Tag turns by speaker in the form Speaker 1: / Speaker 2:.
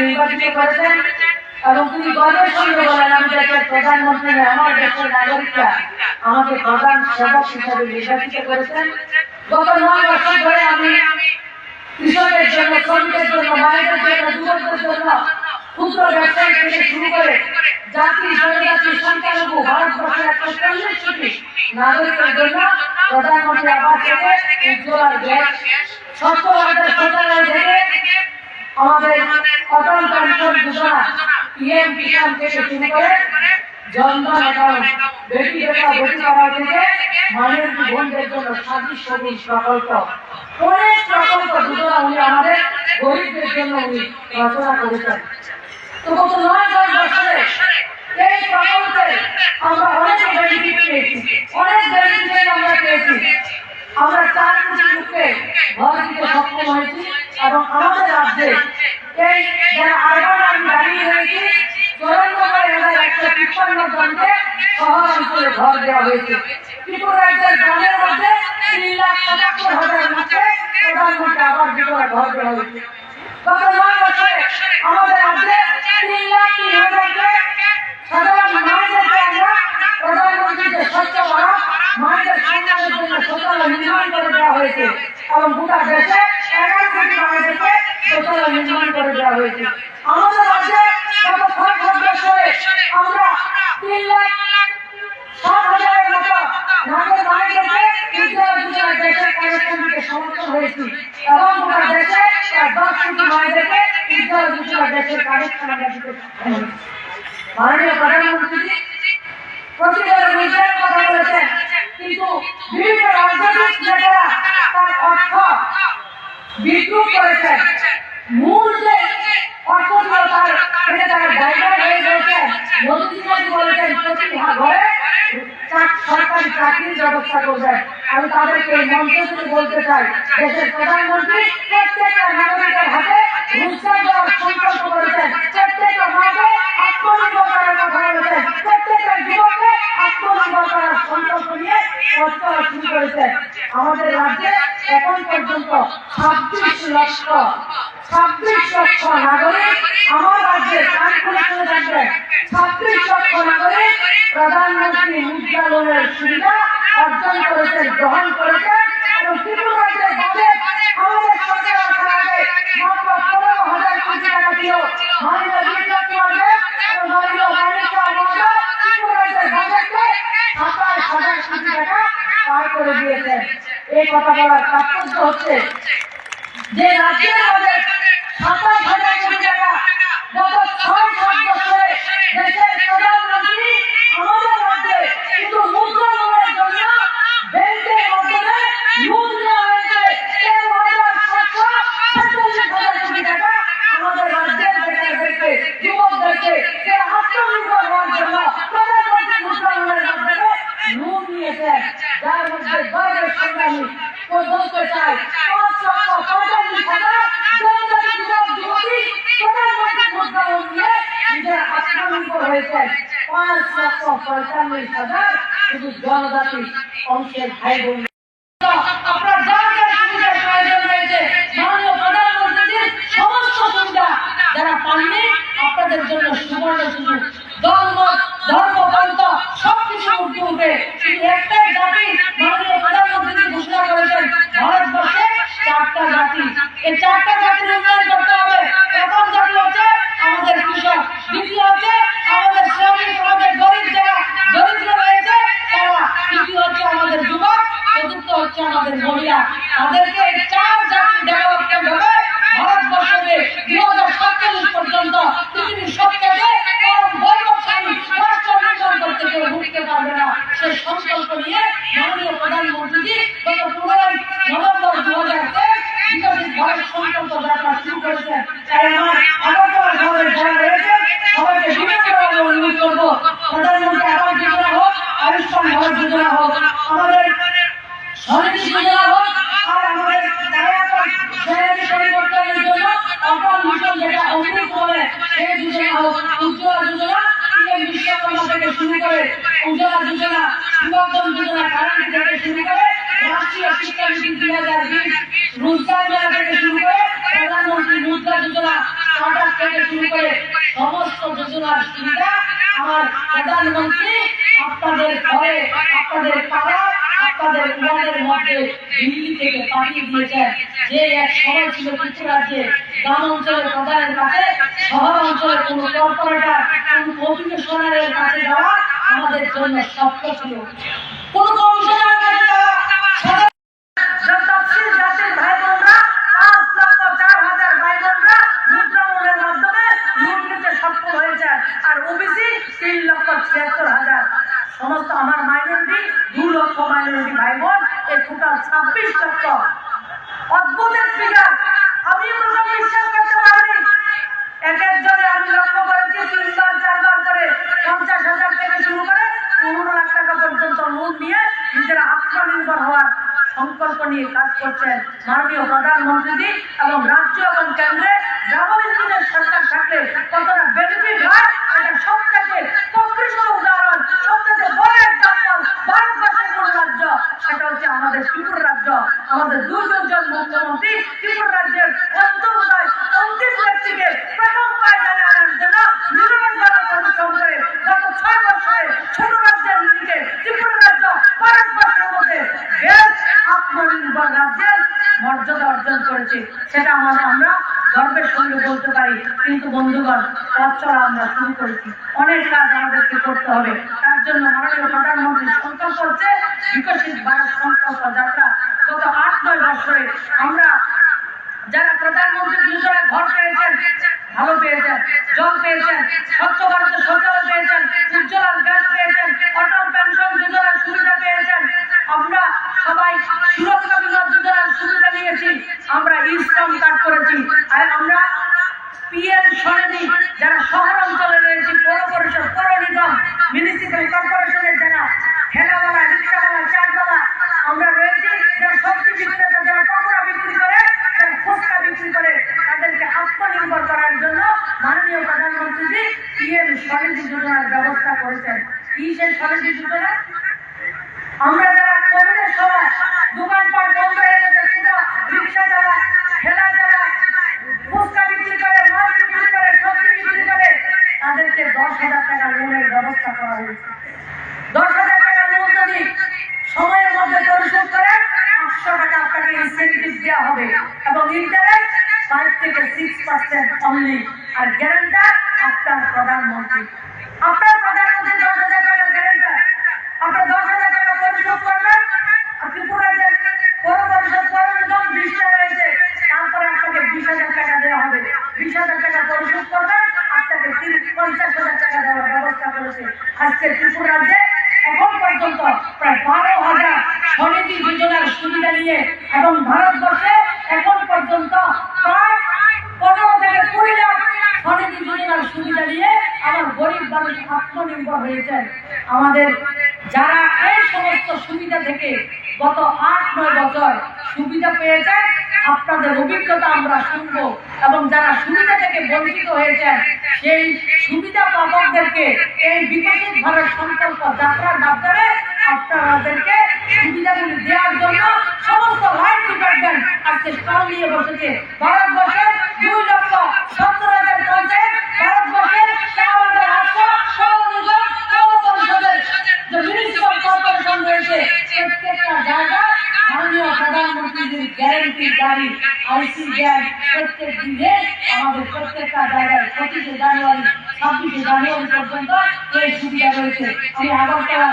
Speaker 1: নির্বাচিত করেছেন এবং তিনি গর্বের সঙ্গে বলেন, আমি দেশের প্রধানমন্ত্রী, আমার দেশের নাগরিকরা আমাকে প্রধান সেবক হিসাবে নির্বাচিত করেছেন। গত 9 বছর ধরে আমি কৃষকের জন্য, শ্রমিকের জন্য, মায়েদের জন্য, যুবকদের জন্য, ক্ষুদ্র ব্যবসায়ী থেকে শুরু করে জাতি জনজাতি সংখ্যালঘু ভারতবর্ষের 140 কোটি নাগরিকের জন্য প্রধানমন্ত্রী আবাস থেকে উজ্জ্বলা গ্যাস, স্বচ্ছ ভারতের শৌচালয় থেকে আমাদের অটল পেনশন যোজনা, পিএম কিষাণ থেকে শুরু করে জনধন অ্যাকাউন্ট, বেটি বেটা বেটি পড়াও থেকে মায়ের বোনদের জন্য স্বাধীন সবুজ প্রকল্প, অনেক প্রকল্প যোজনা উনি আমাদের গরিবদের জন্য উনি রচনা করেছেন। তো গত 9-10 বছরে এই প্রকল্পে আমরা অনেক বেনিফিট পেয়েছি, অনেক বেনিফিট আমরা পেয়েছি। আমরা 4 কোটি লোককে ঘর দিতে সক্ষম হয়েছি এবং আমাদের রাজ্যে এই যারা আরবান আমি দাঁড়িয়ে রয়েছি 94,153 জনকে শহর অঞ্চলে ঘর দেওয়া হয়েছে। ত্রিপুরা রাজ্যের গ্রামের মধ্যে 3,77,000 লোককে প্রধানমন্ত্রী আবাস যোজনা ঘর দেওয়া হয়েছে। গত 9 বছরে আমাদের রাজ্যে 3,03,000 সাধারণ মায়েদেরকে আমরা প্রধানমন্ত্রীকে স্বচ্ছ ভারত মায়েদের সন্তানের জন্য শৌচালয় নির্মাণ করে দেওয়া হয়েছে এবং গোটা দেশে 11 কোটি মায়েদেরকে শৌচালয় নির্মাণ করে দেওয়া হয়েছে। আমাদের রাজ্যে গত 6 বছরে আমরা 3,60,000 মতো নাগরিক মায়েদেরকে উজ্জ্বলা যোজনা দেশের কানেকশন দিতে সমর্থন হয়েছি এবং গোটা দেশে 10 কোটি মায়েদেরকে উজ্জ্বলা যোজনা দেশের কানেকশন আমরা দিতে সক্ষম হয়েছি। মাননীয় প্রধানমন্ত্রী প্রতিবারের নিজের কথা বলেছেন, কিন্তু বিভিন্ন রাজনৈতিক নেতারা তার অর্থ বিদ্রুপ করেছেন। মূল যে অর্থ ছিল তার ডাইভার্ট হয়ে গেছে। মোদী বলেছেন প্রতি ঘরে সরকারি চাকরির ব্যবস্থা করবেন। আমি তাদেরকে মঞ্চ থেকে বলতে চাই, দেশের প্রধানমন্ত্রী প্রত্যেকটা নাগরিকের হাতে রোজগার দেওয়ার সংকল্প করেছেন, প্রত্যেকটা মাকে আত্মনির্ভর করার কথা বলেছেন, প্রত্যেকটা যুবককে আত্মনির্ভর করার সংকল্প নিয়ে প্রচার শুরু করেছেন। আমাদের রাজ্যে এখন পর্যন্ত 26 লক্ষ নাগরিক আমার রাজ্যে কান খুলে শুনে থাকবেন। 26 লক্ষ নাগরিক প্রধানমন্ত্রী মুদ্রা লোনের সুবিধা অর্জন করেছেন, গ্রহণ করেছেন এবং ত্রিপুরা রাজ্যের বাজেট আমাদের সরকার আসার আগে মাত্র 15,000 কোটি টাকা ছিল। মাননীয় বিপ্লব কুমার দেব এবং মাননীয় মানিকা মহোদয় ত্রিপুরা রাজ্যের বাজেটকে 27,000 কোটি টাকা পার করে দিয়েছেন। এই কথা বলার তাৎপর্য হচ্ছে যে রাজ্যের বাজেট 27,000 কোটি টাকা গত 6-7 বছরে দেশের প্রধানমন্ত্রী আমাদের রাজ্যে শুধু মুদ্রা লোনের জন্য ব্যাংকের মাধ্যমে লোন দেওয়া হয়েছে 13,747 কোটি টাকা আমাদের রাজ্যের বেকারদেরকে, যুবকদেরকে আত্মনির্ভর হওয়ার জন্য প্রধানমন্ত্রী মুদ্রা লোনের মাধ্যমে লোন নিয়েছেন। যার মধ্যে গর্বের সঙ্গে আমি বলতে চাই 5,45,000 জনজাতি যুবক যুবতী প্রধানমন্ত্রী মুদ্রা লোন নিয়ে নিজের আত্মনির্ভর হয়েছেন। 5,45,000 শুধু জনজাতি অংশের ভাই বোন। আপনার যা যা সুবিধার প্রয়োজন রয়েছে মাননীয় প্রধানমন্ত্রীর সমস্ত সুবিধা যারা পাননি আপনাদের জন্য সুবর্ণ সুযোগ। ধর্ম পন্থ সবকিছু উঠে উঠে শুধু একটাই জাতি মাননীয় প্রধানমন্ত্রী ঘোষণা করেছেন ভারতবর্ষে 4টা জাতি। এই 4টা জাতির উন্নয়ন করতে হবে। প্রথম জাতি হচ্ছে আমাদের কৃষক, দ্বিতীয় হচ্ছে আমাদের শ্রমিক, আমাদের গরিব যারা দরিদ্র রয়েছে তারা, তৃতীয় হচ্ছে আমাদের যুবক, চতুর্থ হচ্ছে আমাদের মহিলা। তাদেরকে 4 জাতি ডেভেলপমেন্ট হবে ভারতবর্ষে 2047 পর্যন্ত পৃথিবীর সবথেকে বৈভবশালী রাষ্ট্র নির্মাণ করতে কেউ ভুলতে পারবে না। সে সংকল্প নিয়ে মাননীয় প্রধানমন্ত্রী গত 15 নভেম্বর 2023 বিকশিত ভারত সংকল্প যাত্রা শুরু করেছেন। তাই আমার আগরতলা শহরের যারা রয়েছেন সবাইকে বিভিন্নভাবে অনুরোধ করবো, প্রধানমন্ত্রী আবাস যোজনা হোক, আয়ুষ্মান ভারত যোজনা হোক, আমাদের স্বনিধি যোজনা হোক, আর আমাদের পরিবর্তনের জন্য অটল মিশন যেটা অমৃত বলে সেই যোজনা হোক, উজ্জ্বলা যোজনা, পিএম বিশ্বকর্মা থেকে শুরু করে উজ্জ্বলা যোজনা, যুবকজন যোজনা, কারেন্ট থেকে শুরু করে রাষ্ট্রীয় শিক্ষানীতি 2020, রোজগার মেলা থেকে শুরু করে প্রধানমন্ত্রী মুদ্রা যোজনা, স্টার্টআপ থেকে থেকে শুরু করে সমস্ত যোজনার সুবিধা আমার প্রধানমন্ত্রী আপনাদের ঘরে, আপনাদের পাড়া, আপনাদের ওয়ার্ডের মধ্যে দিল্লি থেকে পাঠিয়ে দিয়েছেন। যে এক সময় ছিল ত্রিপুরা রাজ্যে গ্রাম অঞ্চলের প্রধানের কাছে, শহর অঞ্চলের কোন কর্পোরেটর, কোন কমিশনারের কাছে যাওয়া আমাদের জন্য স্বপ্ন ছিল। কোন কমিশনারের কাছে যাওয়া তফসিল জাতির ভাই বোনরা 5,04,000 ভাই বোনরা মুদ্রামূল্যের মাধ্যমে লুট নিতে সক্ষম হয়েছে, আর ওবিসি 3,76,000। সমস্ত আমার মাইনরিটি 2 লক্ষ মাইনরিটি ভাই বোন, এই টোটাল 26 লক্ষ। অদ্ভুত এক ফিগার, আমি প্রথম বিশ্বাস করতে পারিনি। এক একজনে আমি লক্ষ্য করেছি 3বার 4বার করে 50,000 থেকে শুরু করে 15 লাখ টাকা পর্যন্ত লোন নিয়ে নিজেরা আত্মনির্ভর হওয়ার সংকল্প নিয়ে কাজ করছেন মাননীয় প্রধানমন্ত্রী। এবং রাজ্য এবং কেন্দ্রে ডাবল ইঞ্জিনের সরকার থাকলে কতটা বেনিফিট হয়, এটা সবথেকে প্রকৃষ্ট উদাহরণ, সবথেকে বড় এক্সাম্পল ভারতবর্ষের কোন রাজ্য, সেটা হচ্ছে আমাদের ত্রিপুরা রাজ্য। আমাদের 2 জন মুখ্যমন্ত্রী ত্রিপুরা রাজ্যের অন্তর্দয় অন্তিম ব্যক্তিকে প্রথম পায়দানে আনার জন্য নিরন্তর পরিশ্রম করে গত 6 বছরে ছোট রাজ্যের নিরিখে ত্রিপুরা রাজ্য ভারতবর্ষের মধ্যে বেশ আত্মনির্ভর রাজ্যের মর্যাদা অর্জন করেছে। সেটা আমরা গর্বের সঙ্গে বলতে পারি। কিন্তু বন্ধুগণ, পথ চলা আমরা শুরু করেছি, অনেক কাজ আমাদেরকে করতে হবে। তার জন্য মাননীয় প্রধানমন্ত্রী সংকল্প হচ্ছে বিকশিত ভারত সংকল্প যাত্রা। গত 8-9 বছরে আমরা যারা প্রধানমন্ত্রী যোজনা ঘর পেয়েছেন, ভালো পেয়েছেন, জল পেয়েছেন, স্বচ্ছ ভারত শৌচালয় পেয়েছেন, উজ্জ্বলা গ্যাস পেয়েছেন, অটল পেনশন যোজনার সুবিধা পেয়েছেন, আমরা সবাই সুরক্ষা বীমা যোজনার সুবিধা নিয়েছি, আমরা ই-শ্রম কার্ড করেছি, আর আমরা পিএম স্বনিধি যারা শহর অঞ্চলে রয়েছে, পৌর পরিষদ, পৌর নিগম, মিউনিসিপ্যাল কর্পোরেশনের যারা ঠেলাওয়ালা, রিক্সাওয়ালা, চাটওয়ালা আমরা রয়েছি, যারা সবজি বিক্রেতা, যারা পকোড়া বিক্রি করে, যারা ফুচকা বিক্রি করে, তাদেরকে আত্মনির্ভর করার জন্য মাননীয় প্রধানমন্ত্রী পিএম স্বনিধি যোজনার ব্যবস্থা করেছেন। কি সেই স্বনিধি যোজনা? আমরা যারা কোভিডের সময় দোকানপাট বন্ধ হয়ে গেছে, শুধু রিক্সা চালায়, ঠেলা চালায়, ফুচকা বিক্রি করে, মাছ বিক্রি করে, সবজি বিক্রি করে, তাদেরকে 10,000 টাকা লোনের ব্যবস্থা করা হয়েছে। 10,000 টাকা লোন যদি সময়ের মধ্যে পরিশোধ করে 800 টাকা আপনাকে ইনসেন্টিভ দেওয়া হবে, এবং ইন্টারেস্ট 5 থেকে 6% অনলি, আর গ্যারান্টার আপনার প্রধানমন্ত্রী। আপনার প্রধানমন্ত্রী 10,000 টাকার গ্যারান্টার, আপনার 10,000 টাকা পরিশোধ করবেন। আর ত্রিপুরা রাজ্যের পৌর পরিষদ, পৌর নিগম 20টা রয়েছে, তারপরে আপনাকে 20,000 টাকা দেওয়া হবে। 20,000 টাকা পরিশোধ করবেন, আপনাকে 50,000 টাকা দেওয়ার ব্যবস্থা করেছে। আজকে ত্রিপুরা রাজ্যে এখন পর্যন্ত প্রায় 12,000 স্বনিধি যোজনার সুবিধা নিয়ে, এবং ভারতবর্ষে এখন পর্যন্ত প্রায় 15 থেকে 20 লাখ স্বনিধি যোজনার সুবিধা নিয়ে আমার গরিব মানুষ আত্মনির্ভর হয়েছেন। আমাদের যারা এই সমস্ত সুবিধা থেকে গত 8-9 বছর সুবিধা পেয়েছেন, আপনাদের অভিজ্ঞতা আমরা শুনবো, এবং যারা সুবিধা থেকে বঞ্চিত হয়েছেন সেই সুবিধা পাবকদেরকে এই বিকশিত ভারত সংকল্প যাত্রার মাধ্যমে আপনাদেরকে সুবিধাগুলি দেওয়ার জন্য সমস্ত লাইন ডিপার্টমেন্ট আজকে স্টল নিয়ে বসেছে। ভারতবর্ষের 2,17,000 পঞ্চায়েত, ভারতবর্ষের 4,800 পৌর নিগম, পৌর পরিষদের যে মিউনিসিপ্যাল কর্পোরেশন রয়েছে, প্রত্যেকটা জায়গায় মাননীয় প্রধানমন্ত্রীর গ্যারান্টি গাড়ি আইসি ব্যাগ প্রত্যেক দিনে আমাদের প্রত্যেকটা জায়গায় 25 জানুয়ারি 26 জানুয়ারি পর্যন্ত এই সুবিধা রয়েছে। আমি আগরতলা